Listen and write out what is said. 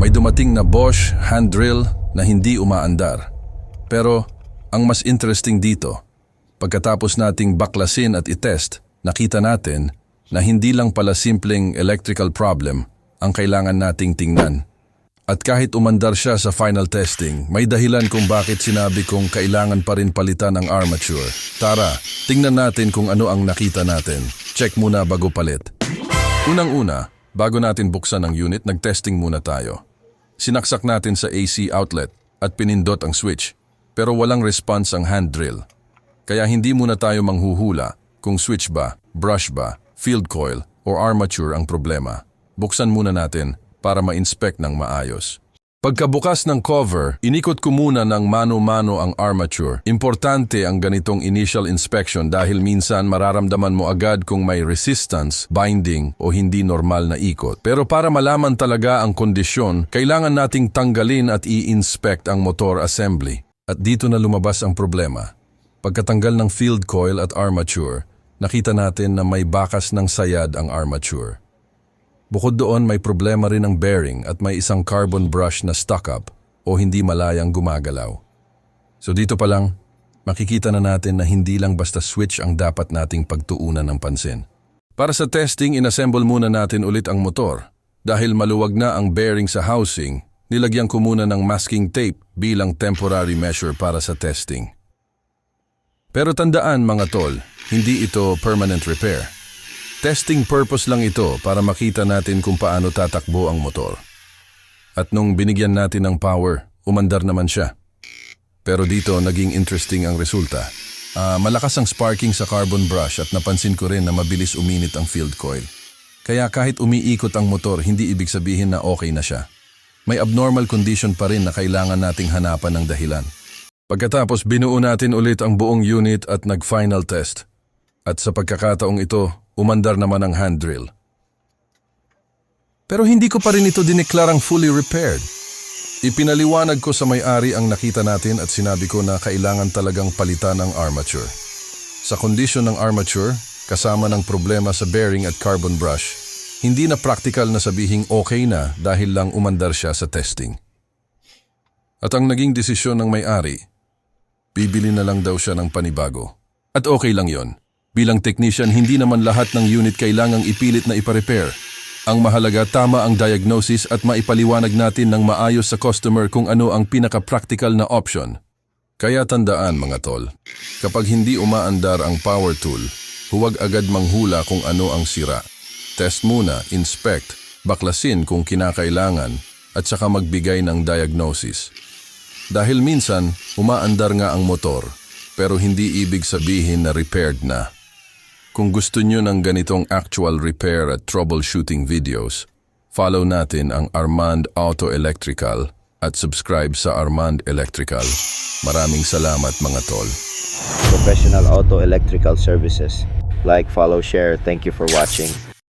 May dumating na Bosch hand drill na hindi umaandar. Pero ang mas interesting dito, pagkatapos nating baklasin at itest, nakita natin na hindi lang pala simpleng electrical problem ang kailangan nating tingnan. At kahit umandar siya sa final testing, may dahilan kung bakit sinabi kong kailangan pa rin palitan ang armature. Tara, tingnan natin kung ano ang nakita natin. Check muna bago palit. Unang-una, bago natin buksan ang unit, nag-testing muna tayo. Sinaksak natin sa AC outlet at pinindot ang switch, pero walang response ang hand drill. Kaya hindi muna tayo manghuhula kung switch ba, brush ba, field coil o armature ang problema. Buksan muna natin para ma-inspect ng maayos. Pagkabukas ng cover, inikot ko muna ng mano-mano ang armature. Importante ang ganitong initial inspection dahil minsan mararamdaman mo agad kung may resistance, binding o hindi normal na ikot. Pero para malaman talaga ang kondisyon, kailangan nating tanggalin at i-inspect ang motor assembly. At dito na lumabas ang problema. Pagkatanggal ng field coil at armature, nakita natin na may bakas ng sayad ang armature. Bukod doon, may problema rin ang bearing at may isang carbon brush na stuck up o hindi malayang gumagalaw. So dito pa lang, makikita na natin na hindi lang basta switch ang dapat nating pagtuunan ng pansin. Para sa testing, inassemble muna natin ulit ang motor. Dahil maluwag na ang bearing sa housing, nilagyan ko muna ng masking tape bilang temporary measure para sa testing. Pero tandaan mga tol, hindi ito permanent repair. Testing purpose lang ito para makita natin kung paano tatakbo ang motor. At nung binigyan natin ng power, umandar naman siya. Pero dito naging interesting ang resulta. Malakas ang sparking sa carbon brush at napansin ko rin na mabilis uminit ang field coil. Kaya kahit umiikot ang motor, hindi ibig sabihin na okay na siya. May abnormal condition pa rin na kailangan nating hanapan ng dahilan. Pagkatapos binuo natin ulit ang buong unit at nag-final test. At sa pagkakataong ito, umandar naman ang hand drill. Pero hindi ko pa rin ito dineklarang fully repaired. Ipinaliwanag ko sa may-ari ang nakita natin at sinabi ko na kailangan talagang palitan ang armature. Sa kondisyon ng armature, kasama ng problema sa bearing at carbon brush, hindi na practical na sabihing okay na dahil lang umandar siya sa testing. At ang naging desisyon ng may-ari, bibili na lang daw siya ng panibago. At okay lang yon. Bilang technician, hindi naman lahat ng unit kailangang ipilit na ipa-repair. Ang mahalaga, tama ang diagnosis at maipaliwanag natin ng maayos sa customer kung ano ang pinaka-practical na option. Kaya tandaan mga tol, kapag hindi umaandar ang power tool, huwag agad manghula kung ano ang sira. Test muna, inspect, baklasin kung kinakailangan at saka magbigay ng diagnosis. Dahil minsan, umaandar nga ang motor, pero hindi ibig sabihin na repaired na. Kung gusto nyo ng ganitong actual repair at troubleshooting videos, follow natin ang Armand Auto Electrical at subscribe sa Armand Electrical. Maraming salamat mga tol. Professional auto electrical services. Like, follow, share. Thank you for watching.